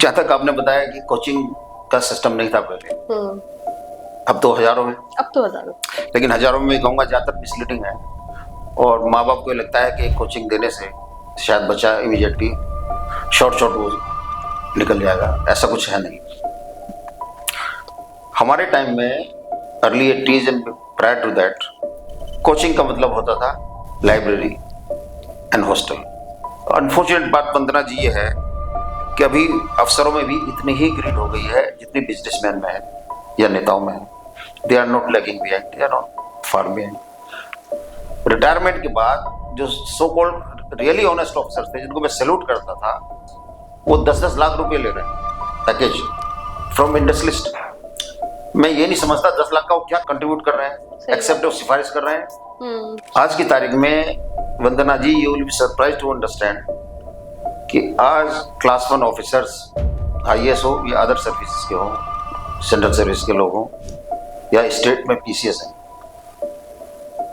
जहाँ तक आपने बताया कि कोचिंग का सिस्टम नहीं था पहले, अब तो हजारों में, लेकिन हजारों में कहूँगा ज़्यादातर मिसलीडिंग है। और माँ बाप को लगता है कि कोचिंग देने से शायद बच्चा इमीडिएटली शॉर्ट वो निकल जाएगा, ऐसा कुछ है नहीं। हमारे टाइम में early 80s and prior to that coaching का मतलब होता था लाइब्रेरी एंड हॉस्टल। अनफॉर्चुनेट बात वंदना जी ये है कि अभी अफसरों में भी इतनी ही ग्रीड हो गई है जितनी बिजनेसमैन में है या नेताओं में है। They are not lagging behind, they are not far behind. Retirement के बाद जो so called really honest officers थे जिनको मैं सैल्यूट करता था, वो 10-10 लाख रुपए ले रहे हैं पैकेज फ्रॉम इंडस्ट्रियलिस्ट। मैं ये नहीं समझता 10 लाख का वो क्या कंट्रीब्यूट कर रहे हैं, एक्सेप्ट वो सिफारिश कर रहे हैं। आज की तारीख में Vandana ji, you will be surprise to understand कि आज क्लास 1 ऑफिसर्स IAS हो या अदर सर्विसेज के हो, सेंट्रल सर्विस के लोग हों या स्टेट में PCS हैं,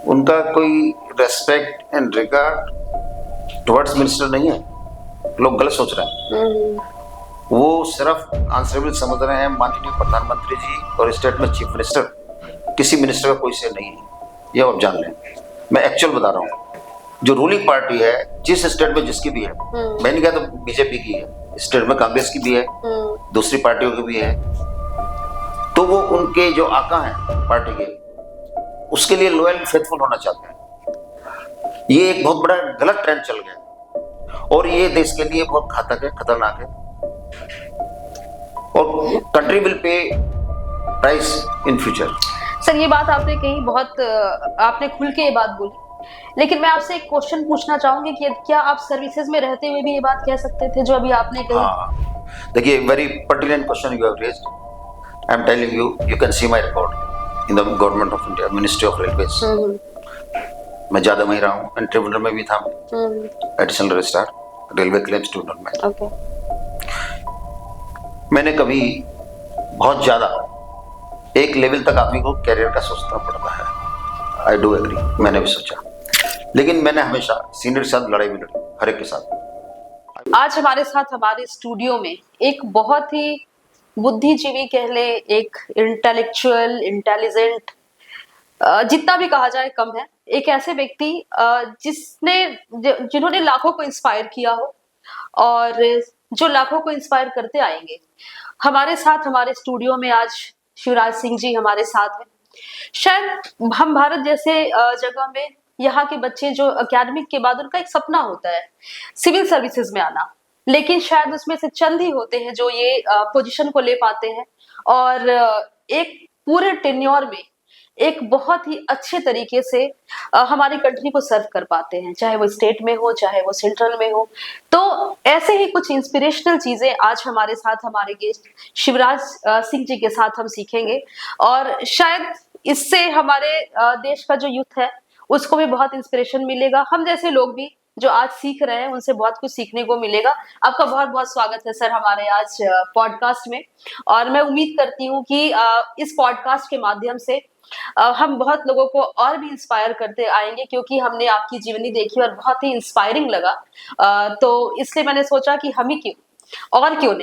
उनका कोई respect and regard towards minister नहीं है। लोग गलत सोच रहे हैं। वो सिर्फ आंसरेबल समझ रहे हैं माननीय प्रधानमंत्री जी और स्टेट में चीफ मिनिस्टर, किसी मिनिस्टर का कोई से नहीं है, ये आप जान लें। मैं एक्चुअल बता रहा हूँ, जो रूलिंग पार्टी है जिस स्टेट में जिसकी भी है, मैं नहीं कहता तो बीजेपी की है, स्टेट में कांग्रेस की भी है, दूसरी पार्टियों की भी है, तो वो उनके जो आका हैं पार्टी के, उसके लिए लॉयल फेथफुल होना चाहते हैं। ये एक बहुत बड़ा गलत ट्रेंड चल गया और ये देश के लिए बहुत घातक है, खतरनाक है और country will pay price in future. Sir, ये बात आपने कही, बहुत आपने खुल के ये बात बोली, लेकिन मैं आपसे एक क्वेश्चन पूछना चाहूंगी कि क्या आप सर्विसेज में रहते हुए भी ये बात कह सकते थे जो अभी आपने कही? हाँ, देखिए, very pertinent question you have raised. I am telling you, you can see my record in the government of India, ministry of railways. मैं ज्यादा वहीं रहा हूँ, ट्रिब्यूनल में भी था, additional registrar railway claims tribunal में। मैंने कभी बहुत ज्यादा एक लेवल तक आदमी को कैरियर का सोचना पड़ता है, आई डू एग्री, मैंने भी सोचा, लेकिन मैंने हमेशा सीनियर के साथ लड़ाई भी लड़ी, हर एक के साथ। आज हमारे साथ हमारे स्टूडियो में एक बहुत ही बुद्धिजीवी कह ले, एक इंटेलेक्चुअल, इंटेलिजेंट, जितना भी कहा जाए कम है, एक ऐसे व्यक्ति जिन्होंने लाखों को इंस्पायर किया हो और जो लाखों को इंस्पायर करते आएंगे। हमारे साथ हमारे स्टूडियो में आज शिवराज सिंह जी हमारे साथ हैं। शायद हम भारत जैसे जगह में यहाँ के बच्चे जो एकेडमिक के बाद उनका एक सपना होता है सिविल सर्विसेज में आना, लेकिन शायद उसमें से चंद ही होते हैं जो ये पोजीशन को ले पाते हैं और एक पूरे टेन्योर में एक बहुत ही अच्छे तरीके से हमारी कंट्री को सर्व कर पाते हैं, चाहे वो स्टेट में हो चाहे वो सेंट्रल में हो। तो ऐसे ही कुछ इंस्पिरेशनल चीजें आज हमारे साथ हमारे गेस्ट शिवराज सिंह जी के साथ हम सीखेंगे और शायद इससे हमारे देश का जो यूथ है उसको भी बहुत इंस्पिरेशन मिलेगा। हम जैसे लोग भी जो आज सीख रहे हैं उनसे बहुत कुछ सीखने को मिलेगा। आपका बहुत बहुत स्वागत है सर हमारे आज पॉडकास्ट में, और मैं उम्मीद करती हूँ कि इस पॉडकास्ट के माध्यम से हम बहुत लोगों को और भी इंस्पायर करते आएंगे, क्योंकि हमने आपकी जीवनी देखी और बहुत ही इंस्पायरिंग लगा। तो इसलिए मैंने सोचा कि हम ही क्यों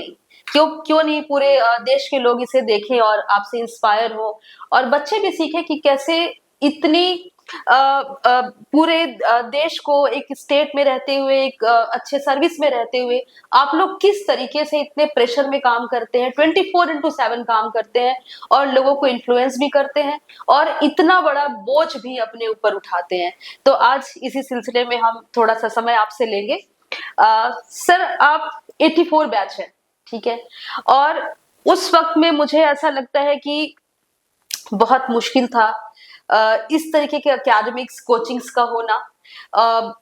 नहीं पूरे देश के लोग इसे देखें और आपसे इंस्पायर हो और बच्चे भी सीखें कि कैसे इतनी पूरे देश को एक स्टेट में रहते हुए, एक अच्छे सर्विस में रहते हुए आप लोग किस तरीके से इतने प्रेशर में काम करते हैं, 24/7 काम करते हैं और लोगों को इन्फ्लुएंस भी करते हैं और इतना बड़ा बोझ भी अपने ऊपर उठाते हैं। तो आज इसी सिलसिले में हम थोड़ा सा समय आपसे लेंगे। सर, आप 84 बैच है, ठीक है, और उस वक्त में मुझे ऐसा लगता है कि बहुत मुश्किल था इस तरीके के एकेडमिक्स कोचिंग्स का होना।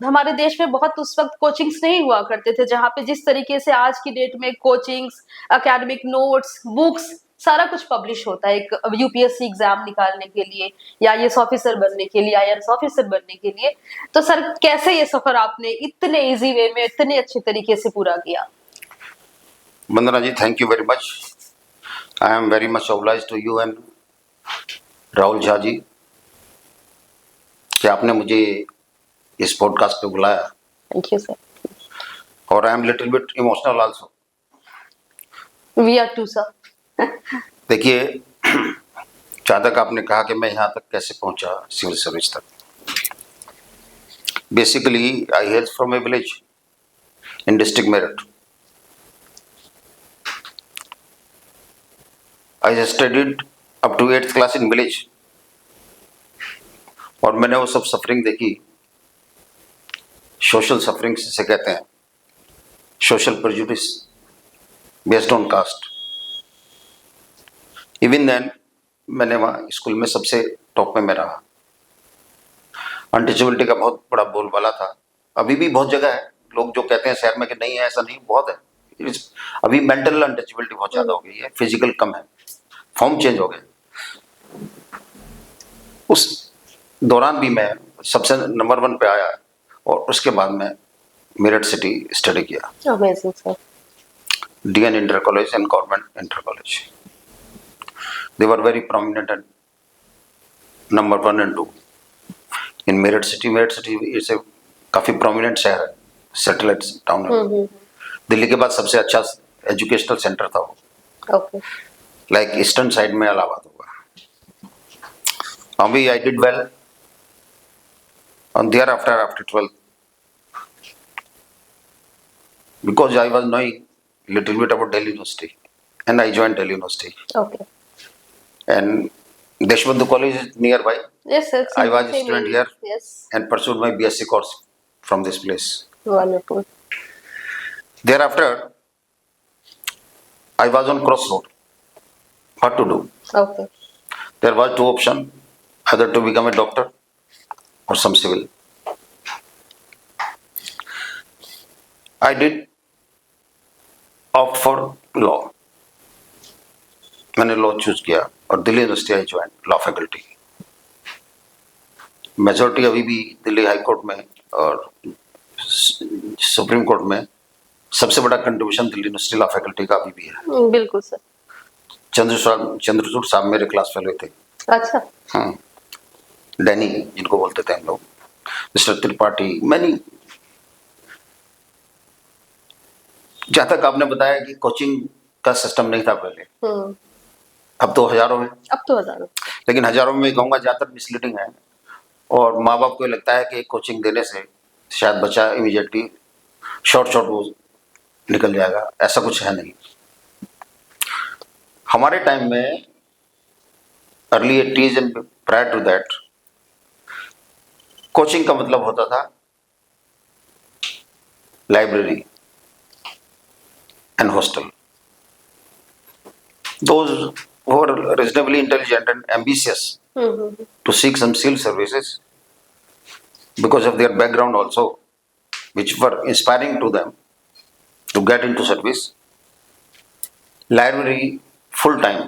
हमारे देश में बहुत उस वक्त कोचिंग्स नहीं हुआ करते थे जहाँ पे जिस तरीके से आज की डेट में कोचिंग्स, एकेडमिक नोट्स, बुक्स, सारा कुछ पब्लिश होता है एक UPSC एग्जाम निकालने के लिए या IAS ऑफिसर बनने के लिए, IRS ऑफिसर बनने के लिए। तो सर, कैसे ये सफर आपने इतने इजी वे में इतने अच्छे तरीके से पूरा किया? Vandana ji, thank you very much. I am very much obliged to you and Rahul Jha ji कि आपने मुझे इस पॉडकास्ट पे बुलाया। Thank you sir. और I am little bit emotional also we are too sir. देखिए, जहाँ तक आपने कहा कि मैं यहाँ तक कैसे पहुंचा सिविल सर्विस तक, basically I hail from a village in district Meerut. I studied up to 8th class in village, और मैंने वो सब सफरिंग देखी, सोशल सफरिंग जिसे कहते हैं, social prejudice based on caste. Even then मैंने वहाँ स्कूल में सबसे टॉप में मैं रहा। अनटचेबिलिटी का बहुत बड़ा बोलबाला था, अभी भी बहुत जगह है। लोग जो कहते हैं शहर में कि नहीं है, ऐसा नहीं, बहुत है। अभी मेंटल अनटचेबिलिटी बहुत ज़्यादा हो गई है, फिजिकल कम है, फॉर्म चेंज हो गए। उस दौरान भी मैं सबसे नंबर 1 पे आया, और उसके बाद मैं मेरठ सिटी स्टडी किया, amazing sir. DN inter college and government inter college. They were very prominent and number 1 and 2 in Meerut city. Meerut city it's a काफ़ी प्रोमिनेंट शहर है, सैटेलाइट टाउन है। दिल्ली के बाद सबसे अच्छा एजुकेशनल सेंटर था वो, ओके। लाइक ईस्टर्न साइड में इलाहाबाद होगा। अभी I did well on thereafter after 12th, because I was knowing little bit about Delhi University, and I joined Delhi University, okay. and Deshbandhu College is nearby. Yes sir. I was a student here yes. and pursued my BSc course from this place. Wonderful. Thereafter I was on crossroad, what to do. Okay. There was 2 options, either to become a doctor or some civil. I did opt for law. मैंने law choose किया, और Delhi university I join law faculty. Majority अभी भी Delhi high court में और supreme court में सबसे बड़ा contribution Delhi university law faculty का अभी भी है। बिल्कुल सर। चंद्रचूड़ साहब मेरे क्लास फेलो थे। अच्छा। हाँ, डैनी जिनको बोलते थे हम लोग, मिस्टर त्रिपाठी, मैनी। जहाँ तक आपने बताया कि कोचिंग का सिस्टम नहीं था पहले, अब तो हजारों में, अब तो हजारों। लेकिन हजारों में कहूँगा ज़्यादातर मिसलीडिंग है, और माँ बाप को लगता है कि कोचिंग देने से शायद बच्चा इमीडिएटली शॉर्ट वो निकल जाएगा, ऐसा कुछ है नहीं। हमारे टाइम में early 80s and prior to that, coaching का मतलब होता था library and hostel. Those who were reasonably intelligent and ambitious to seek some civil services, because of their background also, which were inspiring to them to get into service, library full time.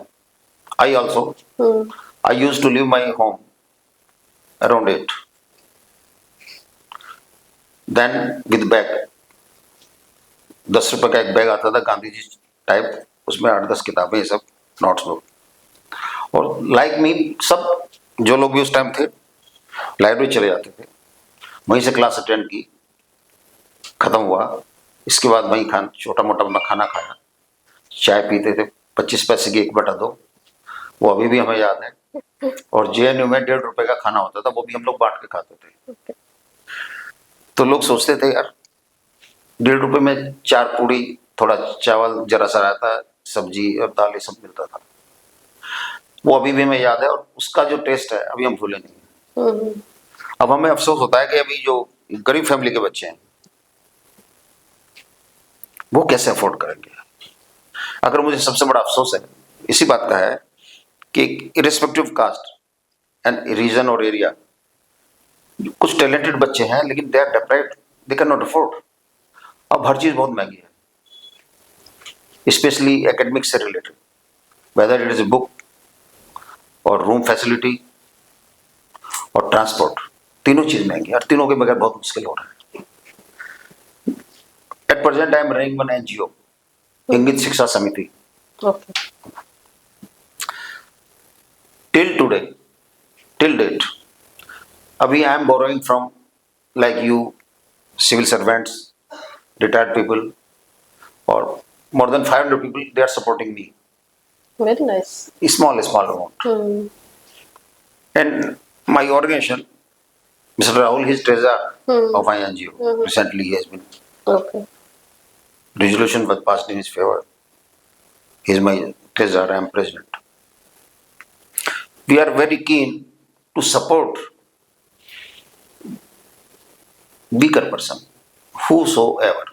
I also, I used to leave my home around 8. Then with bag, 10 रुपए का एक bag आता था, Gandhi ji type, उसमें 8-10 किताबें, ये सब notes book. और लाइक मी सब जो लोग भी उस टाइम थे लाइब्रेरी चले जाते थे, वहीं से क्लास अटेंड की, ख़त्म हुआ, इसके बाद वहीं छोटा मोटा अपना खाना खाया, चाय पीते थे, 25 पैसे की 1/2, वो अभी भी हमें याद है। और JNU में 1.5 रुपए का खाना होता था, वो भी हम लोग बांट के खाते थे। तो लोग सोचते थे यार 1.5 रुपए में 4 पूड़ी, थोड़ा चावल, जरा सा रहता, सब्जी और दाल, ये सब मिलता था। वो अभी भी हमें याद है, और उसका जो टेस्ट है अभी हम भूले नहीं। अब हमें अफसोस होता है कि अभी जो गरीब फैमिली के बच्चे हैं वो कैसे अफोर्ड करेंगे। अगर मुझे सबसे बड़ा अफसोस है इसी बात का है कि इरेस्पेक्टिव कास्ट एंड रीजन और एरिया, कुछ टैलेंटेड बच्चे हैं लेकिन they are deprived, they cannot नॉट अफोर्ड। अब हर चीज़ बहुत महंगी है, स्पेशली एकेडमिक से related, whether it is a book और रूम फैसिलिटी और ट्रांसपोर्ट, तीनों चीज़ महंगी है, और तीनों के बगैर बहुत मुश्किल हो रहा है। At present I am running one NGO, Ingit Shiksha Samiti. Till date अभी I am borrowing from like you civil servants, retired people और More than 500 people, they are supporting me. Very nice. Small amount. And my organization, Mr. Rahul, his treasurer of INGO. Recently, he has been. Okay. Resolution was passed in his favor. He is my treasurer. I am president. We are very keen to support weaker person, whosoever,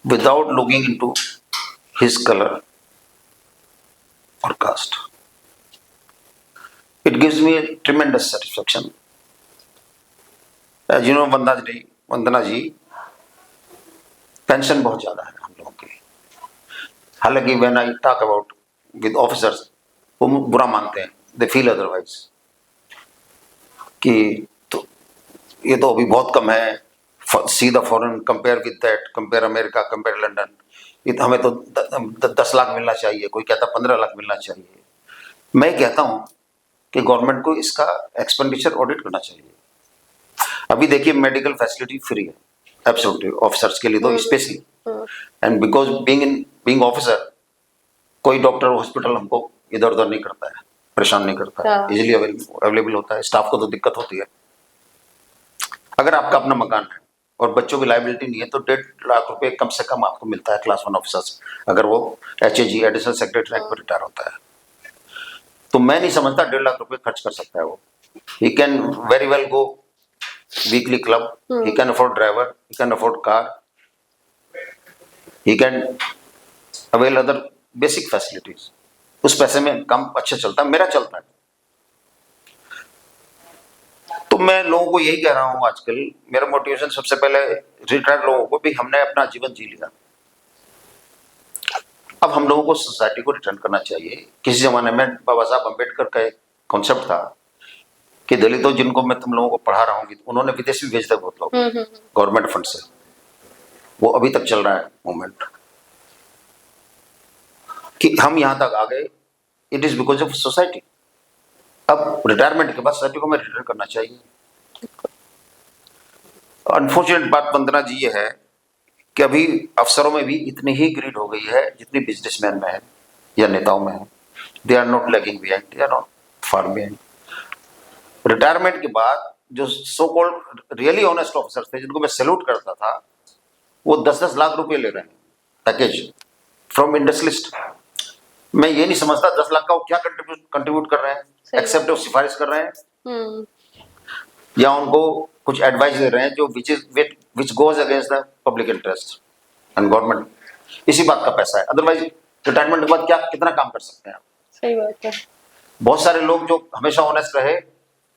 without looking into his color or caste. It gives me a tremendous satisfaction. As you know, Vandana ji, pension बहुत ज्यादा है हम लोगों की. हालांकि when I talk about with officers, वो बुरा मानते हैं, they feel otherwise, कि तो ये तो अभी बहुत कम है. See the foreign, compare with that, compare America, compare London. हमें तो 10 लाख मिलना चाहिए, कोई कहता 15 लाख मिलना चाहिए. मैं कहता हूं कि गवर्नमेंट को इसका एक्सपेंडिचर ऑडिट करना चाहिए. अभी देखिए मेडिकल फैसिलिटी फ्री है एब्सोल्युटली ऑफिसर्स के लिए तो specially. And because being officer, कोई डॉक्टर हॉस्पिटल हमको इधर उधर नहीं करता है, परेशान नहीं करता है, इजीली अवेलेबल होता है. स्टाफ को तो दिक्कत होती है. अगर आपका अपना मकान है और बच्चों की लाइबिलिटी नहीं है तो 1.5 लाख रुपए कम से कम आपको मिलता है क्लास 1 ऑफिसर्स, अगर वो HAG एडिशनल सेक्रेटरी रैंक पर रिटायर होता है. तो मैं नहीं समझता 1.5 लाख रुपए खर्च कर सकता है वो. He can very well go weekly club, he can afford driver, he can afford car, he can avail other basic facilities. उस पैसे में काम अच्छा चलता है, मेरा चलता है. तो मैं लोगों को यही कह रहा हूं आजकल, मेरा मोटिवेशन सबसे पहले रिटायर्ड लोगों को भी, हमने अपना जीवन जी लिया, अब हम लोगों को सोसाइटी को रिटर्न करना चाहिए. किसी जमाने में बाबा साहब अम्बेडकर का एक कॉन्सेप्ट था कि दलितों जिनको मैं तुम लोगों को पढ़ा रहा हूँ, उन्होंने विदेश भी भेज दिया बहुत लोग गवर्नमेंट फंड से. वो अभी तक चल रहा है मूवमेंट कि हम यहां तक आ गए. It is because of society. अब रिटायरमेंट के बाद सोसाइटी को हमें रिटर्न करना चाहिए. अनफॉर्चुनेट बात वंदना जी ये है कि अभी अफसरों में भी इतनी ही ग्रीड हो गई है जितनी बिजनेसमैन में है या नेताओं में है. They are not lagging behind, they are not far behind. Retirement के बाद जो so called really honest officers थे, जिनको मैं सैल्यूट करता था, वो 10-10 लाख रुपए ले रहे हैं पैकेज फ्रॉम इंडस्ट्रियलिस्ट. मैं ये नहीं समझता 10 लाख का वो क्या कंट्रीब्यूट कर रहे हैं, एक्सेप्ट वो सिफारिश कर रहे हैं या उनको कुछ एडवाइस दे रहे हैं जो which goes against the public interest and government. इसी बात का पैसा है. अदरवाइज रिटायरमेंट के बाद क्या कितना काम कर सकते हैं आप. सही बात है. बहुत सारे लोग जो हमेशा ऑनेस्ट रहे,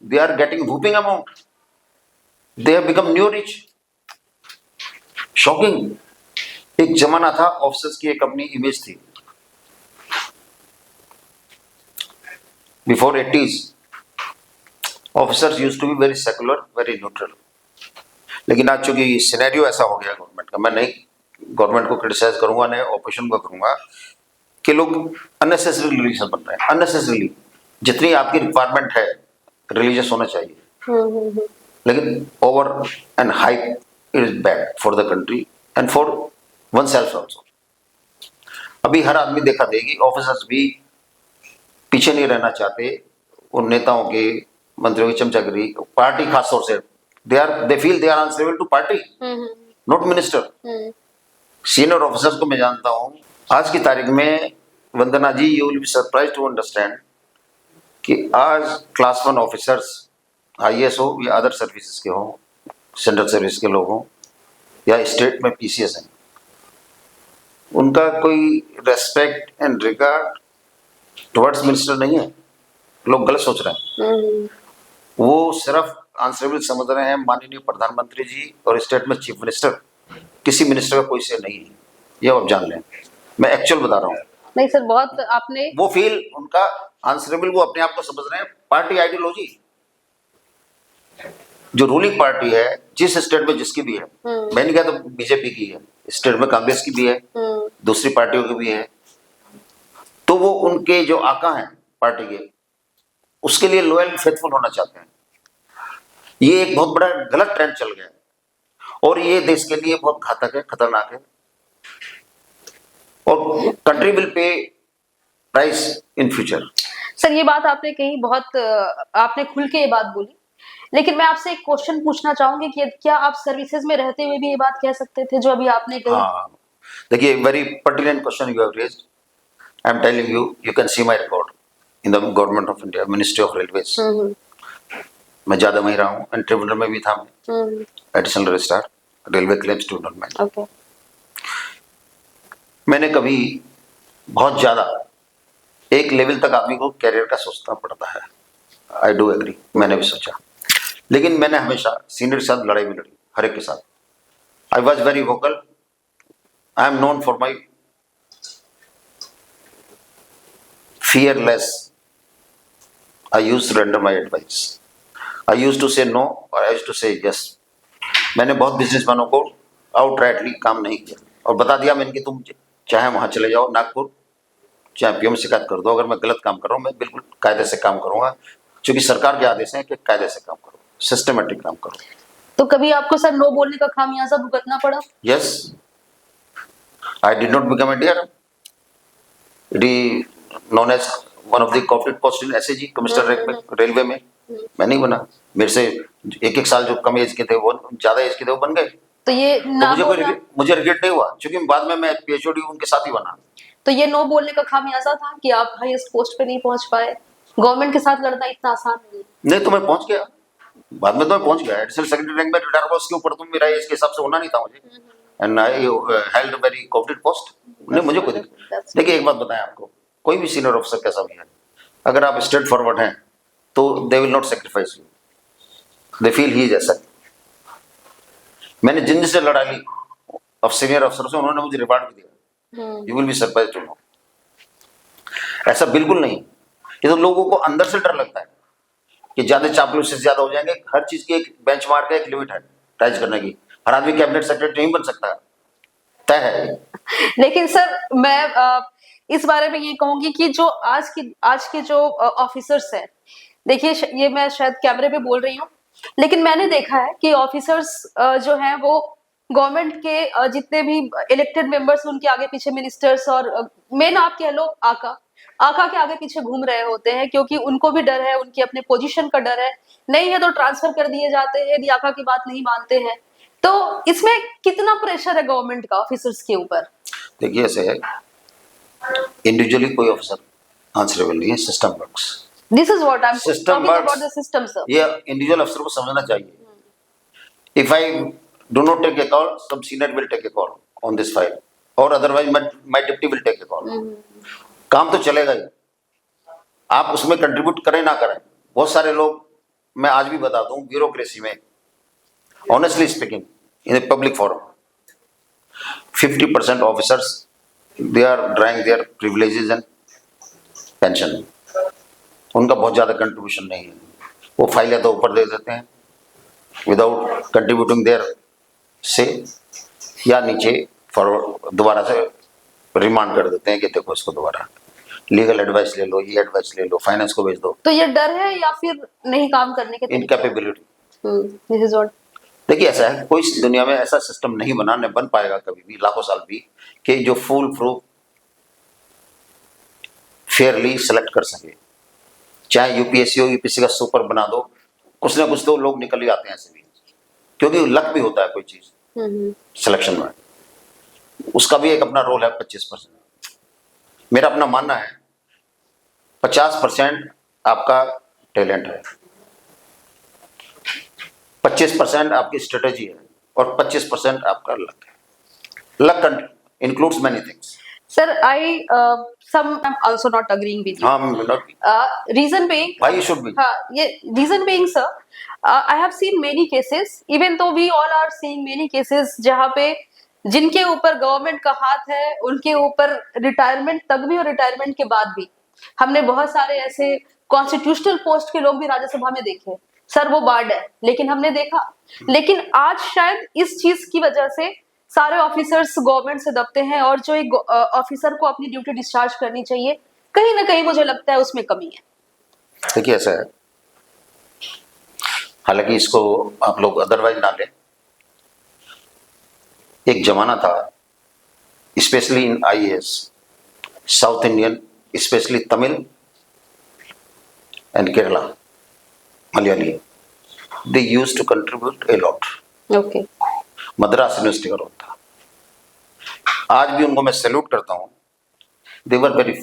they are getting whopping amount, they have become new rich. Shocking. एक जमाना था ऑफिसर्स की एक अपनी इमेज थी before 80s. Officers used to be very secular, very neutral. लेकिन आज चूंकि सिनेरियो ऐसा हो गया गवर्नमेंट का, मैं नहीं गवर्नमेंट को क्रिटिसाइज करूंगा, नहीं ऑपोजिशन को करूंगा, कि लोग अननेसेसरी रिलीजियस बन रहे हैं. अननेसेसरीली. जितनी आपकी रिक्वायरमेंट है रिलीजियस होना चाहिए, लेकिन over and hype is bad for the country and for one self also. अभी हर आदमी देखा देगी, ऑफिसर्स भी पीछे नहीं रहना चाहते उन नेताओं के, मंत्रियों की चमचागिरी. पार्टी खास तौर से they feel they are answerable to party, not minister. Senior officers को मैं जानता हूं. आज की तारीख में Vandana ji, you will be surprised to understand कि आज क्लास 1 ऑफिसर्स, IAS हो या अदर सर्विसेज के हो, सेंट्रल सर्विस के लोग हों या स्टेट में PCS हैं, उनका कोई respect and regard towards minister नहीं है. लोग गलत सोच रहे हैं. वो सिर्फ आंसरेबल समझ रहे हैं माननीय प्रधानमंत्री जी और स्टेट में चीफ मिनिस्टर. किसी मिनिस्टर का कोई से नहीं है, ये आप जान लें. मैं एक्चुअल बता रहा हूँ. नहीं सर, बहुत आपने वो फील उनका आंसरेबल, वो अपने आप को समझ रहे हैं. पार्टी आइडियोलॉजी, जो रूलिंग पार्टी है जिस स्टेट में जिसकी भी है, मैं नहीं कहता बीजेपी की है, स्टेट में कांग्रेस की भी है, दूसरी पार्टियों की भी है, तो वो उनके जो आका हैं पार्टी के, उसके लिए लॉयल फेथफुल होना चाहते हैं. ये एक बहुत बड़ा गलत ट्रेंड चल गया है और ये देश के लिए बहुत घातक है, खतरनाक है. और country will pay price in future. Sir ये बात आपने कही, बहुत आपने खुल के ये बात बोली, लेकिन मैं आपसे एक क्वेश्चन पूछना चाहूंगी कि क्या आप सर्विसेज में रहते हुए भी ये बात कह सकते थे जो अभी आपने कही? हाँ, देखिए, very pertinent question you have raised. I am telling you, you can see my record in the government of India, ministry of railways. मैं ज्यादा वहीं रहा हूँ, एंड ट्रिब्यूनल में भी था मैं, additional registrar railway claims tribunal में। ओके। मैंने कभी बहुत ज्यादा एक लेवल तक आदमी को कैरियर का सोचना पड़ता है, आई डू एग्री, मैंने भी सोचा, लेकिन मैंने हमेशा सीनियर के साथ लड़ाई भी लड़ी, हर एक के साथ। I was very vocal, I am known for my fearless. I used to render my advice. I used to say no or I used to say yes. मैंने बहुत बिजनेसमैनों को आउटराइटली काम नहीं किया और बता दिया मैंने कि तुम चाहे वहां चले जाओ नागपुर, चाहे पीएम शिकायत कर दो, अगर मैं गलत काम कर रहा हूँ मैं बिल्कुल कायदे से काम करूंगा, क्योंकि सरकार के आदेश हैं कि कायदे से काम करो, सिस्टमेटिक काम करो। तो कभी आपको सर नो बोलने का खामियाजा भुगतना पड़ा? Yes, I did not become a dear. It is known as one of the corporate post in SAG, commissioner rank में रेलवे में। मैं नहीं बना, मेरे से एक साल जो कम एज के थे वो ज्यादा एज के थे वो बन गए। तो ये तो ना मुझे रिग्रेट नहीं हुआ, क्योंकि बाद में मैं पीएचडी उनके साथ ही बना। तो ये नो बोलने का खामियाजा था कि आप हाईएस्ट पोस्ट पे नहीं पहुंच पाए। गवर्नमेंट के साथ लड़ना इतना आसान नहीं है। नहीं तो मैं पहुंच गया, बाद में तो मैं पहुंच गया एडिशनल सेक्रेटरी रैंक में, रिटायर पोस्ट के ऊपर तो मेरा एज के हिसाब से होना नहीं था मुझे, and I held very cooperative post. नहीं मुझे कोई दिक्कत। देखिए एक बात बताएं आपको, कोई भी सीनियर ऑफिसर कैसा भी है, अगर आप स्ट्रेट फॉरवर्ड हैं तो they will not sacrifice you, they feel he is ऐसा। मैंने जिन से लड़ा ली ऑफ सीनियर अफसर से, उन्होंने मुझे रिवार्ड भी दिया। You will be surprised to know, ऐसा बिल्कुल नहीं। ये तो लोगों को अंदर से डर लगता है कि ज्यादा चापलूसी से ज्यादा हो जाएंगे। हर चीज की एक बेंचमार्क है, एक लिमिट है राइज करने की। हर आदमी कैबिनेट सेक्रेटरी नहीं बन सकता, तय है। लेकिन सर मैं इस बारे में ये कहूंगी कि जो आज के जो ऑफिसर्स हैं, देखिए ये मैं शायद कैमरे पे बोल रही हूँ, लेकिन मैंने देखा है कि ऑफिसर्स जो हैं वो गवर्नमेंट के जितने भी इलेक्टेड मेंबर्स उनके आगे पीछे मिनिस्टर्स और मेन आप कह लो आका के आगे पीछे घूम रहे होते हैं, क्योंकि उनको भी डर है, उनकी अपने पोजीशन का डर है। नहीं है तो ट्रांसफर कर दिए जाते हैं यदि आका की बात नहीं मानते हैं। तो इसमें कितना प्रेशर है गवर्नमेंट का ऑफिसर्स के ऊपर? देखिए ऐसे है, इंडिविजुअली कोई ऑफिसर आंसरेबल नहीं है, system works. This is what I am system talking about the system sir. ये इंडिविजुअल अफसर को समझना चाहिए। If I do not take a call, some senior will take a call on this file, और otherwise my deputy will take a call. काम तो चलेगा ही, आप उसमें कंट्रीब्यूट करें ना करें। बहुत सारे लोग, मैं आज भी बता दूं, ब्यूरोक्रेसी में honestly speaking in a public forum 50% officers they are drawing their privileges and pension. उनका बहुत ज्यादा कंट्रीब्यूशन नहीं है, वो फाइल या तो ऊपर दे देते हैं विदाउट कंट्रीब्यूटिंग देयर से, या नीचे फॉरवर्ड दोबारा से रिमांड कर देते हैं कि देखो इसको दोबारा लीगल एडवाइस ले लो, ये एडवाइस ले लो, फाइनेंस को भेज दो। तो ये डर है या फिर नहीं काम करने के इनकैपेबिलिटी। This is what. देखिए ऐसा है, कोई दुनिया में ऐसा सिस्टम नहीं बना, न बन पाएगा कभी भी, लाखों साल भी, कि जो फुल प्रूफ फेयरली सेलेक्ट कर सके। चाहे यूपीएससी हो, यूपीएससी का सुपर बना दो, कुछ ना कुछ तो लोग निकल ही आते हैं ऐसे भी, क्योंकि लक भी होता है कोई चीज सिलेक्शन में, उसका भी एक अपना रोल है। 25% मेरा अपना मानना है, 50% आपका टैलेंट है, 25% आपकी स्ट्रेटेजी है, और 25% आपका लक है। Luck includes many things. Sir, I'm also not agreeing with you. Reason being, why you should be? Reason being, sir, I have seen many cases, even though we all are seeing many cases, जहाँ पे जिनके ऊपर government का हाथ है, उनके ऊपर retirement तक भी और रिटायरमेंट के बाद भी हमने बहुत सारे ऐसे कॉन्स्टिट्यूशनल पोस्ट के लोग भी राज्यसभा में देखे। सर वो बार्ड है, लेकिन हमने देखा। लेकिन आज शायद इस चीज की वजह से सारे ऑफिसर्स गवर्नमेंट से दबते हैं, और जो एक ऑफिसर को अपनी ड्यूटी डिस्चार्ज करनी चाहिए, कहीं ना कहीं मुझे लगता है उसमें कमी है। देखिए ऐसा है, हालांकि इसको आप लोग अदरवाइज ना लें, एक जमाना था especially in IAS, South Indian, especially Tamil and Kerala, Malayali, they used to contribute a lot. Okay Madras university का रोल था। आज भी उनको मैं सैल्यूट करता हूं। They were very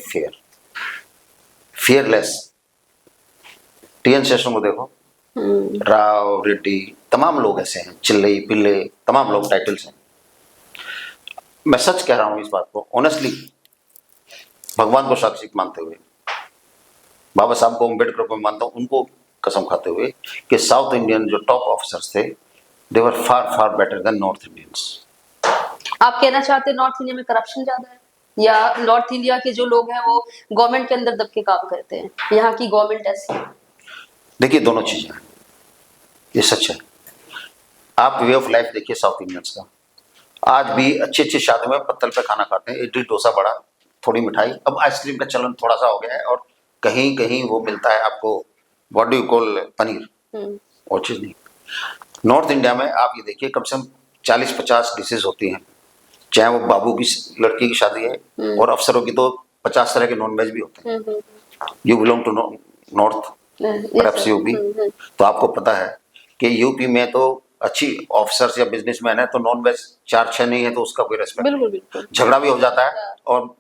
fearless. TN Seshan को देखो, राव, रेड्डी, तमाम लोग ऐसे हैं, चिल्ले पिल्ले, तमाम लोग टाइटल्स हैं। मैं सच कह रहा हूं इस बात को ऑनेस्टली, भगवान को साक्षी मानते हुए, बाबा साहब को, अम्बेडकर को मानता हूं, उनको कसम खाते हुए कि साउथ इंडियन जो टॉप ऑफिसर्स थे, they were far better than north Indians. आप कहना चाहते हैं नॉर्थ इंडिया में करप्शन ज्यादा है, या नॉर्थ इंडिया के जो लोग हैं वो गवर्नमेंट के अंदर दब के काम करते हैं, यहाँ की गवर्नमेंट ऐसी है? देखिए, दोनों चीजें हैं, ये सच है। आप वे ऑफ लाइफ देखिए साउथ इंडियंस का। आज भी अच्छी अच्छी शादी में पत्तल पे खाना खाते हैं, इडली डोसा बड़ा, थोड़ी मिठाई। अब आइसक्रीम का चलन थोड़ा सा हो गया है, और कहीं कहीं वो मिलता है आपको, what do you call, paneer, और चीज नहीं। नॉर्थ इंडिया में आप ये देखिए, कम से कम 40-50 डिशेज होती हैं, चाहे वो बाबू की लड़की की शादी है, और अफसरों की तो 50 तरह के नॉन वेज भी होते हैं। You belong to north, perhaps UP, तो आपको पता है कि यूपी में तो अच्छी ऑफिसर्स या बिजनेसमैन है तो नॉन वेज 4-6 नहीं है तो उसका कोई रेस्पेक्ट नहीं। बिल्कुल। झगड़ा भी हो जाता है, और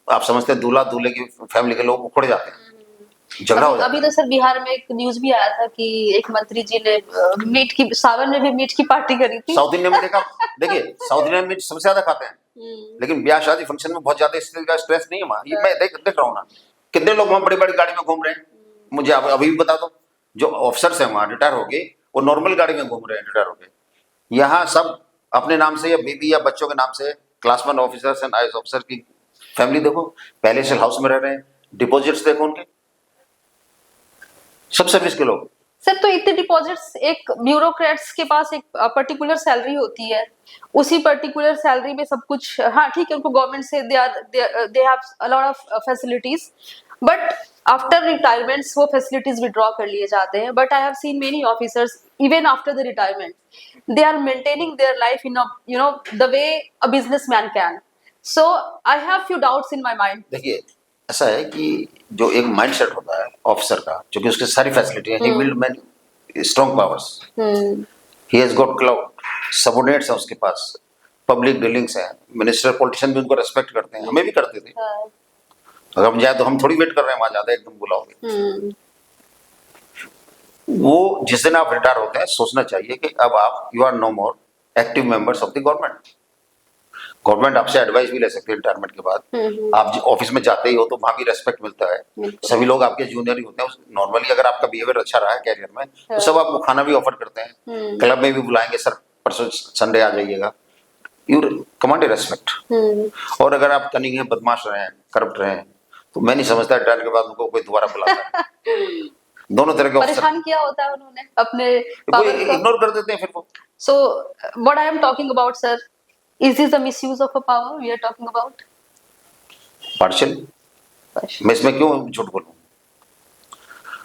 आप समझते हैं दूल्हा दूल्हे की फैमिली के लोग उखड़ जाते हैं, झगड़ा हो जाता है। अभी तो सर बिहार में एक न्यूज भी आया था कि एक मंत्री जी ने मीट की, सावन में भी मीट की पार्टी करी थी। साउथ इंडिया में देखा, देखिए साउथ इंडिया में सबसे ज्यादा खाते हैं, लेकिन ब्याह शादी फंक्शन में बहुत ज्यादा इस चीज का स्ट्रेस नहीं है वहाँ। ये मैं देख रहा हूँ ना, कितने लोग वहाँ बड़ी बड़ी गाड़ी में घूम रहे हैं। मुझे अभी भी बता दो, जो ऑफिसर्स हैं वहाँ रिटायर हो गए, वो नॉर्मल गाड़ी में घूम रहे हैं रिटायर हो गए। यहाँ सब अपने नाम से या बीबी या बच्चों के नाम से class 1 officers and IAS officer की फैमिली देखो, पैलेशियल हाउस में रह रहे हैं, डिपॉजिट्स देखो उनके, सब सर्विस के लोग। सर तो इतने डिपॉजिट्स, एक ब्यूरोक्रेट्स के पास एक पर्टिकुलर सैलरी होती है, उसी पर्टिकुलर सैलरी में सब कुछ, हाँ ठीक है, उनको गवर्नमेंट से they have a lot of facilities, but after retirements वो फैसिलिटीज विड्रॉ कर लिए जाते हैं। But I have seen many officers even after the retirement they are maintaining their life in the way a businessman can. So I have few doubts in my mind. देखिए, ऐसा है कि जो एक माइंडसेट होता है ऑफिसर का, जो कि उसके सारी फैसिलिटी है, he will man strong powers, he has got cloud, subordinates हैं उसके पास, पब्लिक डीलिंग्स हैं, मिनिस्टर पॉलिटिशियन भी उनको रेस्पेक्ट करते हैं, हमें भी करते थे। अगर हम जाए तो हम थोड़ी वेट कर रहे हैं वहां ज्यादा एकदम बुलाओगे। वो जिस दिन आप रिटायर होते हैं, सोचना चाहिए कि अब आप, you are no more active members of the government. Government आपसे एडवाइस भी ले सकती है रिटायरमेंट के बाद। आप ऑफिस में जाते ही हो तो वहां भी रेस्पेक्ट मिलता है, सभी लोग आपके जूनियर ही होते हैं नॉर्मली। अगर आपका बिहेवियर अच्छा रहा है कैरियर में, तो सब आपको खाना भी ऑफर करते हैं, क्लब में भी बुलाएंगे, सर परसों संडे आ जाइएगा, यू कमांड रेस्पेक्ट। और अगर आप कनिंग हैं, बदमाश रहे हैं, करप्ट रहे हैं, तो मैं नहीं समझता रिटायर के बाद उनको कोई दोबारा बुलाता है। दोनों तरह के परेशान किया होता है उन्होंने अपने कोई इग्नोर कर देते हैं फिर वो। So what I am talking about, sir, is this a misuse of a power we are talking about? Partial. मैं इसमें क्यों झूठ बोलूं,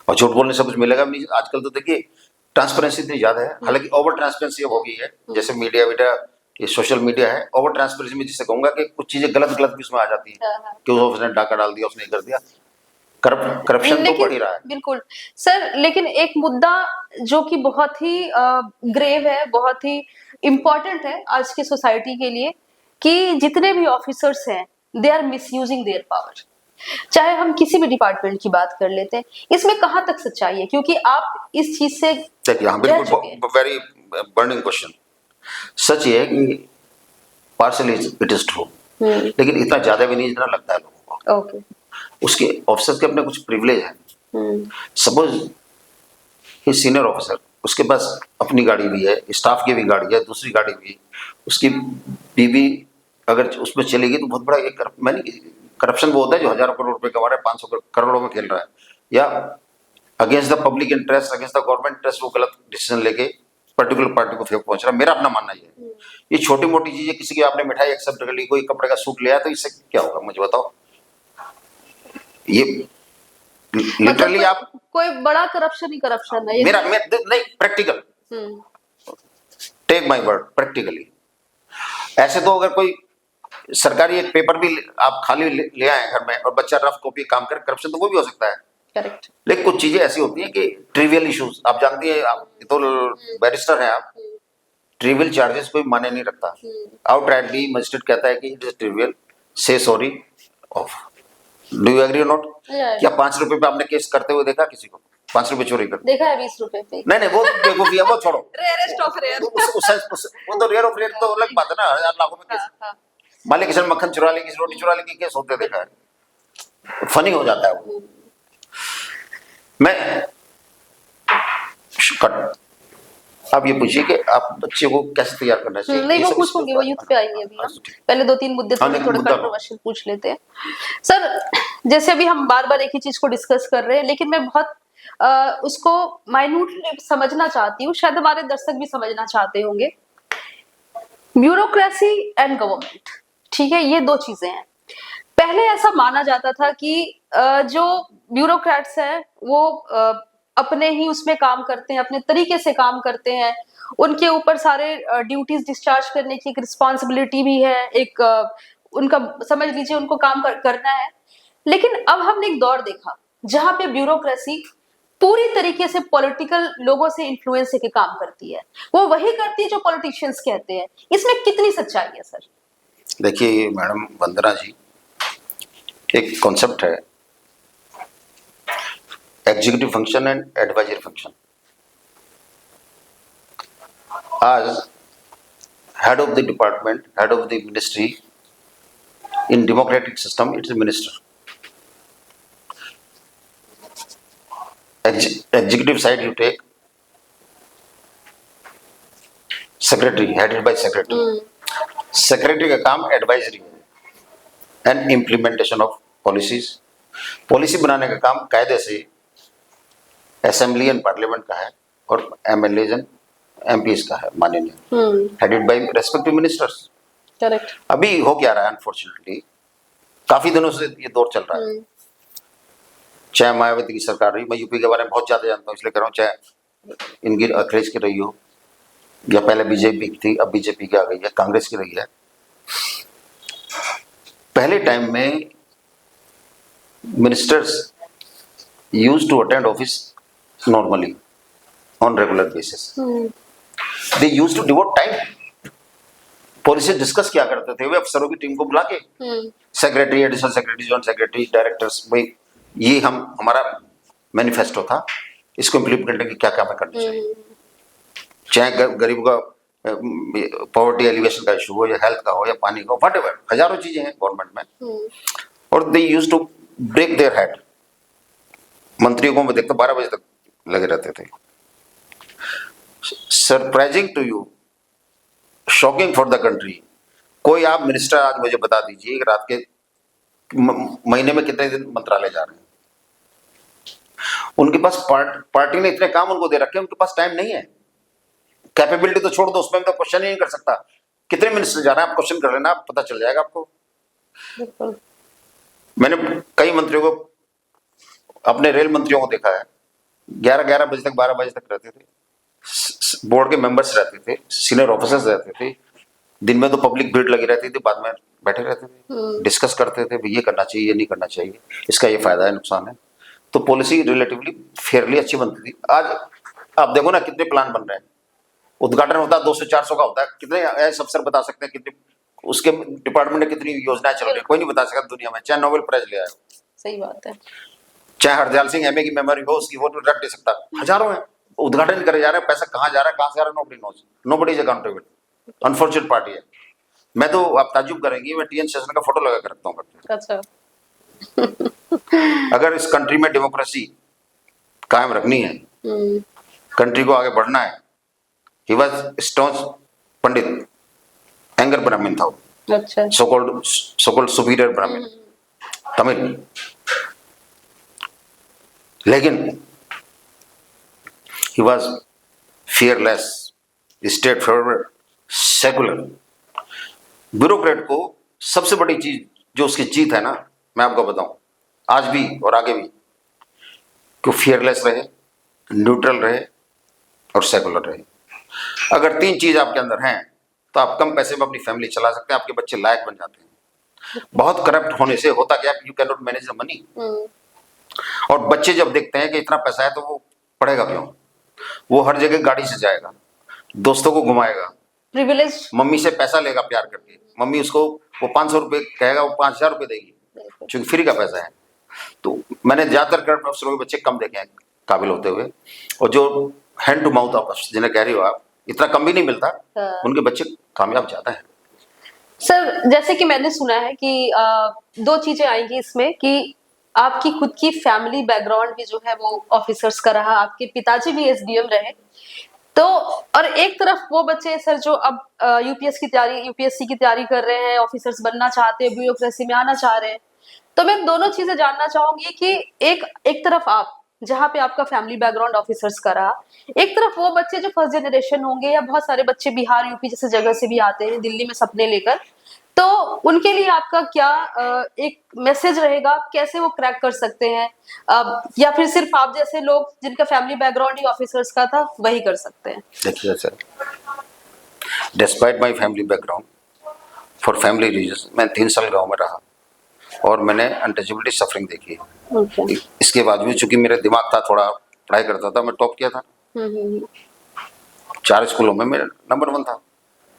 और झूठ बोलने से कुछ मिलेगा नहीं। आजकल तो देखिए ट्रांसपेरेंसी इतनी ज्यादा है, हालांकि ओवर ट्रांसपेरेंसी अब हो गई है, जैसे मीडिया ये सोशल मीडिया है। ओवर ट्रांसपेरेंसी में जिसे कहूंगा कि कुछ चीजें गलत भी उसमें आ जाती है, कि उसने डाका डाल दिया, उसने कर दिया, करप्शन तो बढ़ ही रहा है। बिल्कुल सर, लेकिन एक मुद्दा जो कि बहुत ही ग्रेव है, बहुत ही इम्पोर्टेंट है आज की सोसाइटी के लिए, कि जितने भी ऑफिसर्स हैं they are misusing their power. चाहे हम किसी भी डिपार्टमेंट की बात कर लेते हैं, इसमें कहाँ तक सच्चाई है? क्योंकि आप इस चीज से देखिए, हाँ बिल्कुल, वेरी बर्निंग क्वेश्चन। सच ये है कि पार्शियली इट इज ट्रू, लेकिन इतना ज्यादा भी नहीं जितना लगता है लोगों को। ओके, उसके ऑफिसर्स के अपने कुछ प्रिविलेज हैं। सपोज ही सीनियर ऑफिसर, उसके पास अपनी गाड़ी भी है, स्टाफ की भी गाड़ी है, दूसरी गाड़ी भी, उसकी बीवी अगर उसमें चलेगी तो बहुत बड़ा एक करप्शन वो होता है जो हजारों करोड़ रुपए कमा रहा है, 500 करोड़ों में खेल रहा है, या against the public interest, against the government interest वो गलत डिसीजन लेके पर्टिकुलर पार्टी को फेवर पहुंच रहा है। मेरा अपना मानना ये है। ये छोटी मोटी चीजें, किसी की आपने मिठाई एक्सेप्ट कर ली, कोई कपड़े का सूट लिया, तो इससे क्या होगा मुझे बताओ? ये लिटरली आप कोई बड़ा करप्शन ही करप्शन है। मेरा नहीं, practical, take my word, practically. ऐसे तो अगर कोई सरकारी एक पेपर भी आप खाली ले आए घर में और बच्चा रफ कॉपी काम करे, करप्शन तो वो भी हो सकता है। करेक्ट। लेकिन कुछ चीजें ऐसी होती हैं कि ट्रिवियल इश्यूज, आप जानती हैं, आप तो बैरिस्टर हैं आप, ट्रिवियल चार्जेस कोई माने नहीं रखता। आउटराइटली मजिस्ट्रेट कहता है कि इट इज ट्रिवियल, से sorry of. Do you agree और नॉट? क्या 5 रुपए पे आपने केस करते हुए देखा किसी को? 5 रुपए चोरी कर देखा है 20 रुपए पे। नहीं वो बेवकूफी है, वो छोड़ो। Rarest of rare. वो तो रेयर ऑफ रेयर तो अलग बात है ना, 1000 लाखों में केस। हाँ। मान ली किसी ने मक्खन चुरा ली, किसी रोटी चुरा ली, केस होते देखा है, फनी हो जाता है वो। मैं कट आप ये पूछिए कि आप बच्चे को कैसे तैयार करना चाहिए। नहीं, वो पूछूंगी, वो यूथ पे आएंगे अभी। हम पहले 2-3 मुद्दे थोड़े कंट्रोवर्शियल पूछ लेते हैं सर। जैसे अभी हम बार बार एक ही चीज को डिस्कस कर रहे हैं, लेकिन मैं बहुत उसको माइन्यूटली समझना चाहती हूँ, शायद हमारे दर्शक भी समझना चाहते होंगे। ब्यूरोक्रेसी एंड गवर्नमेंट, ठीक है, ये 2 चीजें हैं। पहले ऐसा माना जाता था कि जो ब्यूरोक्रेट्स हैं वो अपने ही उसमें काम करते हैं, अपने तरीके से काम करते हैं, उनके ऊपर सारे ड्यूटीज डिस्चार्ज करने की एक रिस्पॉन्सिबिलिटी भी है, एक उनका समझ लीजिए उनको काम करना है। लेकिन अब हमने एक दौर देखा जहां पे ब्यूरोक्रेसी पूरी तरीके से पॉलिटिकल लोगों से इन्फ्लुएंस के काम करती है, वो वही करती है जो पॉलिटिशियंस कहते हैं। इसमें कितनी सच्चाई है सर? देखिए मैडम वंदना जी, एक कॉन्सेप्ट है executive function and advisory function. आज head of the department, head of the ministry in democratic system it's minister. Executive side you take secretary, headed by secretary. Secretary का काम एडवाइजरी है and implementation of policies. Policy बनाने का काम कायदे से assembly and parliament का है और एमएलए एंड एमपीज का है, माननीय, headed by respective ministers. Correct. अभी हो क्या रहा है, अनफॉर्चुनेटली काफी दिनों से ये दौर चल रहा है, चाहे मायावती की सरकार रही, मैं यूपी के बारे में बहुत ज्यादा जानता हूँ इसलिए कह रहा हूँ, चाहे इनकी अखिलेश की रही हो या पहले बीजेपी की थी, अब बीजेपी की आ गई है, कांग्रेस की रही है। पहले टाइम में ministers used to attend office normally on regular basis, they used to devote time. Policy discuss क्या करते थे वे अफसरों की टीम को बुला के, secretary, additional secretary, joint secretary, directors, भाई ये हमारा मैनिफेस्टो था, इसको इम्प्लीमेंट करने की क्या क्या हमें करनी चाहिए, चाहे गरीब का पॉवर्टी एलिवेशन का इशू हो या हेल्थ का हो या पानी का हो, व्हाटएवर, हजारों चीजें हैं गवर्नमेंट में। और they used to break their head. मंत्रियों को मैं देखता 12 बजे तक लगे रहते थे। Surprising to you, shocking for the country, कोई आप मिनिस्टर आज मुझे बता दीजिए कि रात के महीने में कितने दिन मंत्रालय जा रहे हैं। उनके पास पार्टी ने इतने काम उनको दे रखे हैं, उनके पास टाइम नहीं है। कैपेबिलिटी तो छोड़ दो, उसमें तो क्वेश्चन ही नहीं कर सकता कितने मिनिस्टर जा रहे हैं, आप क्वेश्चन कर लेना, आप पता चल जाएगा आपको। मैंने कई मंत्रियों को, अपने रेल मंत्रियों को देखा है, 11 बजे तक 12 बजे तक रहते थे, बोर्ड के मेंबर्स रहते थे, सीनियर ऑफिसर्स रहते थे, दिन में तो पब्लिक भीड़ लगी रहती थी, बाद में बैठे रहते थे, डिस्कस करते थे ये करना चाहिए, ये नहीं करना चाहिए, इसका ये फायदा है, नुकसान है। तो पॉलिसी रिलेटिवली फेयरली अच्छी बनती थी। आज आप देखो ना कितने प्लान बन रहे हैं, उद्घाटन होता है 200-400 का होता है, कितने ऐसे अफसर बता सकते हैं कितने उसके डिपार्टमेंट में कितनी योजनाएं चल रही है, कोई नहीं बता सकता दुनिया में, चाहे नोबेल प्राइज ले आए। सही बात है। चाहे हरदयाल सिंह एमए की मेमोरी हो, उसकी वो तो रख दे सकता, हजारों हैं, उद्घाटन करे जा रहे हैं, पैसा कहाँ जा रहा है, कहाँ से आ रहा है, nobody knows, nobody is accountable. Unfortunate party है। मैं तो, आप ताज्जुब करेंगी, मैं टीएन शेषन का फोटो लगा कर रखता हूँ। अच्छा। अगर इस कंट्री में डेमोक्रेसी कायम रखनी है, कंट्री को आगे बढ़ना है, he was staunch Pandit, anger ब्राह्मण था वो, अच्छा, सो कॉल्ड सुपीरियर ब्राह्मण, तमिल। लेकिन he was fearless, straight forward, secular. Bureaucrat को सबसे बड़ी चीज जो उसकी जीत है ना, मैं आपको बताऊं, आज भी और आगे भी, कि फियरलेस रहे, न्यूट्रल रहे और सेकुलर रहे। अगर 3 चीज आपके अंदर हैं तो आप कम पैसे में अपनी फैमिली चला सकते हैं, आपके बच्चे लायक बन जाते हैं। बहुत करप्ट होने से होता क्या, you can not manage the money. और बच्चे जब देखते हैं कि इतना पैसा है तो वो पढ़ेगा क्यों, वो हर जगह गाड़ी से जाएगा, दोस्तों को घुमाएगा, प्रिविलेज। मम्मी से पैसा लेगा प्यार करके, मम्मी उसको वो 500 रुपये कहेगा, वो 5000 रुपये देगी क्योंकि फ्री का पैसा है। तो मैंने ज्यादातर करप्ट अफसरों के बच्चे कम देखे हैं काबिल होते हुए, और जो हैंड टू माउथ ऑफिस जिन्हें कह रही हो आप, इतना कम भी नहीं मिलता, उनके बच्चे कामयाब ज्यादा हैं। सर जैसे कि मैंने सुना है कि दो चीजें आएंगी इसमें, कि आपकी खुद की फैमिली बैकग्राउंड भी जो है वो ऑफिसर्स का रहा, आपके पिताजी भी एसडीएम रहे, तो और एक तरफ वो बच्चे सर जो अब यूपीएससी की तैयारी कर रहे हैं, ऑफिसर्स बनना चाहते हैं, ब्यूरोक्रेसी में आना चाह रहे हैं। तो मैं दोनों चीजें जानना चाहूंगी कि एक तरफ आप जहाँ पे आपका फैमिली बैकग्राउंड ऑफिसर्स का रहा, एक तरफ वो बच्चे जो फर्स्ट जनरेशन होंगे, या बहुत सारे बच्चे बिहार यूपी जैसे जगह से भी आते हैं दिल्ली में सपने लेकर, तो उनके लिए आपका क्या एक मैसेज रहेगा, कैसे वो क्रैक कर सकते हैं, या फिर सिर्फ आप जैसे लोग जिनका फैमिली बैकग्राउंड ही ऑफिसर्स का था वही कर सकते हैं? देखिए sir, despite my family background, for family reasons मैं 3 साल गांव में रहा और मैंने अनटचेबिलिटी सफरिंग देखी है। Okay. इसके बावजूद चूंकि मेरा दिमाग था, थोड़ा पढ़ाई करता था, मैं टॉप किया था, 4 स्कूलों में मेरा नंबर 1 था।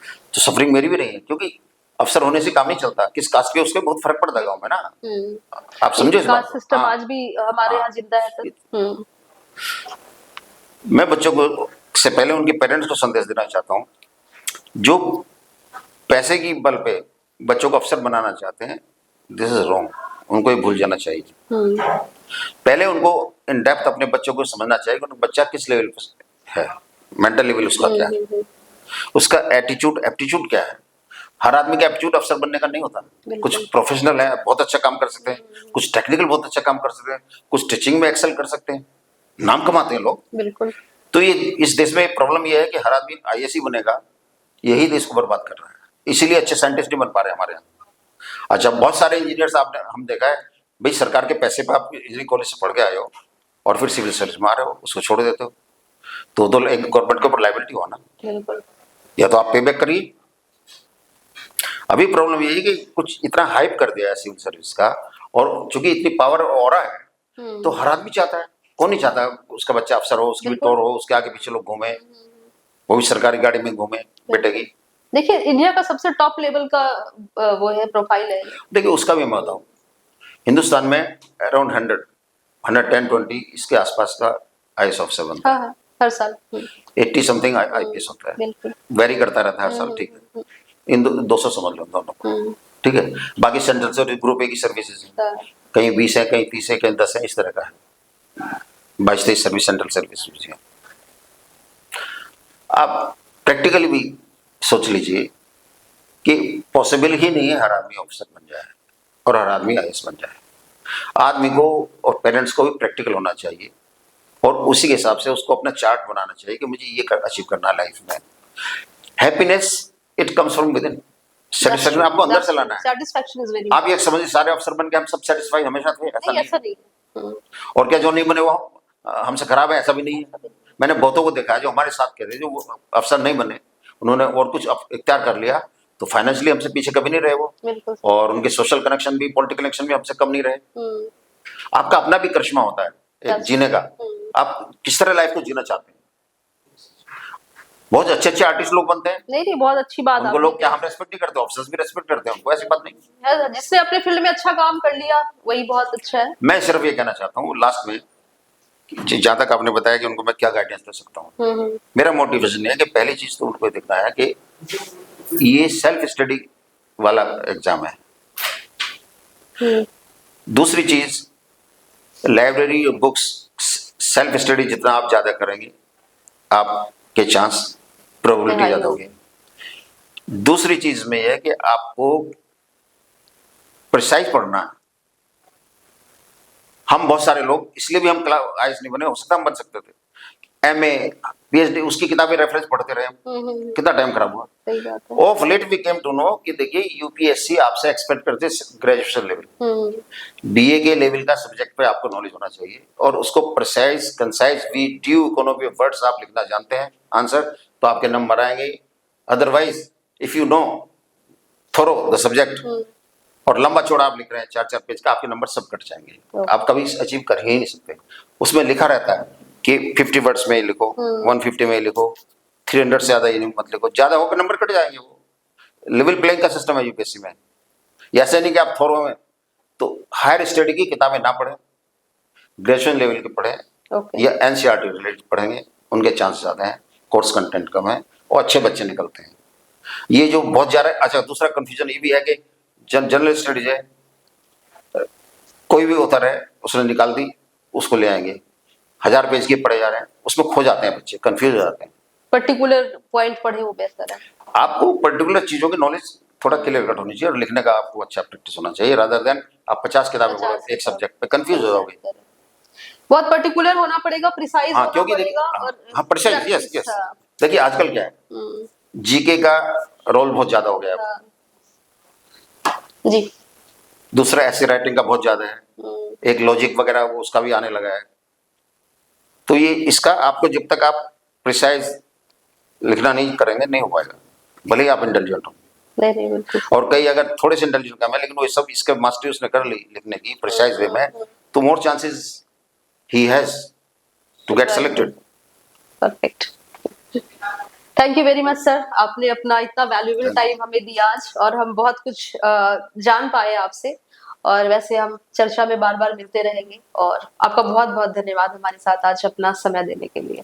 तो सफरिंग मेरी भी रही है, क्योंकि अफसर होने से काम नहीं चलता, किस कास्ट के उसके बहुत फर्क पड़ता है गाँव में ना। आप समझे इस बात को? सिस्टम आज भी हमारे यहाँ जिंदा है सर। मैं बच्चों को से पहले उनके पेरेंट्स को संदेश देना चाहता हूँ, जो पैसे की बल पे बच्चों को अफसर बनाना चाहते हैं, दिस इज रॉन्ग, उनको ये भूल जाना चाहिए। पहले उनको इन डेप्थ अपने बच्चों को समझना चाहिए कि बच्चा किस लेवल पे है, मेंटल लेवल उसका क्या है, उसका एटीट्यूड एप्टीट्यूड क्या है। हर आदमी का एप्टीट्यूड अफसर बनने का नहीं होता। कुछ प्रोफेशनल है, बहुत अच्छा काम कर सकते हैं, कुछ टेक्निकल बहुत अच्छा काम कर सकते हैं, कुछ टीचिंग में एक्सेल कर सकते हैं, नाम कमाते हैं लोग। बिल्कुल। तो ये इस देश में प्रॉब्लम ये है कि हर आदमी आईएएस ही बनेगा, यही देश को बर्बाद कर रहा है, इसीलिए अच्छे साइंटिस्ट नहीं बन पा रहे हमारे यहाँ। अच्छा, बहुत सारे इंजीनियर्स आपने हम देखा है, भाई सरकार के पैसे पे आप इंजीनियरिंग कॉलेज से पढ़ के आए हो और फिर सिविल सर्विस में आ रहे हो, उसको छोड़ देते हो, तो एक गवर्नमेंट के ऊपर लाइबिलिटी हो ना। बिल्कुल। या तो आप पे बैक करिए। अभी प्रॉब्लम यही है कि कुछ इतना हाइप कर दिया है सिविल सर्विस का, और चूंकि इतनी पावर और है तो हर आदमी चाहता है, कौन नहीं चाहता उसका बच्चा अफसर हो, उसकी भी टोर हो, उसके आगे पीछे लोग घूमे, वो भी सरकारी गाड़ी में घूमे बेटे की। देखिए इंडिया का सबसे टॉप लेवल का वो है, प्रोफाइल है। देखिए उसका भी मैं बताऊं, हिंदुस्तान में अराउंड 110-120 इसके आसपास का आईएएस ऑफिसर बनता है। हाँ, हर साल 80 समथिंग आईपीएस होता है, वेरी करता रहता है हर साल। ठीक है, इन 200 समझ लो दोनों को, ठीक है। बाकी सेंट्रल सर्विस ग्रुप ए की सर्विसेज कहीं 20 है, कहीं 30 है, कहीं 10 है, इस तरह का है। 22-23 सर्विस सेंट्रल सर्विस है। आप प्रैक्टिकली भी सोच लीजिए कि पॉसिबल ही नहीं है हर आदमी ऑफिसर बन जाए और हर आदमी आईएएस बन जाए। आदमी को और पेरेंट्स को भी प्रैक्टिकल होना चाहिए, और उसी के हिसाब से उसको अपना चार्ट बनाना चाहिए कि मुझे ये अचीव करना है लाइफ में। Happiness it comes from with in, satisfaction आपको अंदर से लाना है। Satisfaction is very. आप ये समझिए सारे अफसर बन के हम सब सेटिस्फाई हमेशा थे, ऐसा नहीं। और क्या जो नहीं बने वो हमसे खराब है, ऐसा भी नहीं है। मैंने बहुतों को देखा है जो हमारे साथ के थे, जो अफसर नहीं बने, उन्होंने और कुछ इख्तियार कर लिया, तो फाइनेंशियली हमसे पीछे कभी नहीं रहे वो, और उनके सोशल कनेक्शन भी, पॉलिटिकल कनेक्शन भी हमसे कम नहीं रहे। आपका अपना भी करिश्मा होता है जीने का, आप किस तरह लाइफ को जीना चाहते हैं। बहुत अच्छे आर्टिस्ट लोग बनते हैं, नहीं बहुत अच्छी बात, उनको लोग क्या हम रेस्पेक्ट नहीं करते, ऑफिसर्स भी रेस्पेक्ट करते हैं उनको, ऐसी बात नहीं। जिसने अपने फील्ड में अच्छा काम कर लिया वही बहुत अच्छा है। मैं सिर्फ ये कहना चाहता हूँ लास्ट में, जहां तक आपने बताया कि उनको मैं क्या गाइडेंस दे सकता हूँ, मेरा मोटिवेशन है कि पहली चीज तो उनको देखना है कि ये सेल्फ स्टडी वाला एग्जाम है। दूसरी चीज, लाइब्रेरी और बुक्स, सेल्फ स्टडी जितना आप ज्यादा करेंगे आपके चांस प्रोबेबिलिटी ज्यादा होगी। दूसरी चीज में यह है कि आपको प्रिसाइज पढ़ना। हम बहुत सारे लोग, इसलिए भी हम आईएएस नहीं बने, हो सकता हम बन सकते थे। एमए पीएचडी उसकी किताबें रेफरेंस पढ़ते रहे, कितना टाइम खराब हुआ। Of late we came to know कि देखिए यूपीएससी आपसे एक्सपेक्ट करते ग्रेजुएशन लेवल, बीए के लेवल का सब्जेक्ट पे आपको नॉलेज होना चाहिए, और उसको precise concise with due economy of words आप लिखना जानते हैं आंसर, तो आपके नंबर आएंगे। Otherwise if you know thorough the subject और लंबा चौड़ा आप लिख रहे हैं 4-4 पेज का, आपके नंबर सब कट जाएंगे, Okay. आप कभी अचीव कर ही नहीं सकते। उसमें लिखा रहता है कि 50 वर्ड्स में लिखो, 150 में लिखो, 300 से ज्यादा ये मत लिखो, ज्यादा होकर नंबर कट जाएंगे। वो लेवल प्लेइंग का सिस्टम है यूपीएससी में। ऐसा नहीं कि आप थोरो में, तो हायर स्टडी की किताबें ना पढ़ें, ग्रेजुएशन लेवल की पढ़ें ओके या एनसीईआरटी रिलेटेड पढ़ेंगे, उनके चांस ज्यादा हैं, कोर्स कंटेंट कम है और अच्छे बच्चे निकलते हैं। ये जो बहुत ज्यादा, अच्छा दूसरा कंफ्यूजन ये भी है कि जनरल स्टडीज है, कोई भी ऑथर है उसने निकाल दी, उसको ले आएंगे, 1000 पेज के पढ़े जा रहे हैं, उसमें खो जाते हैं बच्चे, कंफ्यूज हो जाते हैं। पर्टिकुलर पॉइंट पढ़े वो बेहतर है। आपको पर्टिकुलर चीजों की नॉलेज थोड़ा क्लियर कट होनी चाहिए और लिखने का आपको अच्छा प्रैक्टिस होना चाहिए, रादर देन आप 50 किताबें पढ़ो एक सब्जेक्ट पे, कंफ्यूज हो जाओगे। बहुत पर्टिकुलर होना पड़ेगा, प्रिसाइज हाँ, होना क्योंकि देखिए, पड़ेगा और हाँ प्रिसाइज, यस practice, यस। हाँ। देखिए आजकल क्या है, जीके का रोल बहुत ज्यादा हो गया है, हाँ। जी। दूसरा ऐसे राइटिंग का बहुत ज्यादा है, एक लॉजिक वगैरह वो उसका भी आने लगा है। तो ये इसका आपको जब तक आप प्रिसाइज लिखना नहीं करेंगे नहीं हो पाएगा, भले ही आप इंटेलिजेंट हो। नहीं नहीं बिल्कुल। और कई अगर थोड़े से इंटेलिजेंट कम है लेकिन वो सब इसके मास्टरी उसने कर ली लिखने की प्रिसाइज वे में, तो मोर चांसेस ही has to get selected. Perfect. Thank you very much sir, आपने अपना इतना वैल्यूएबल टाइम हमें दिया आज और हम बहुत कुछ जान पाए आपसे, और वैसे हम चर्चा में बार बार मिलते रहेंगे, और आपका बहुत बहुत धन्यवाद हमारे साथ आज अपना समय देने के लिए।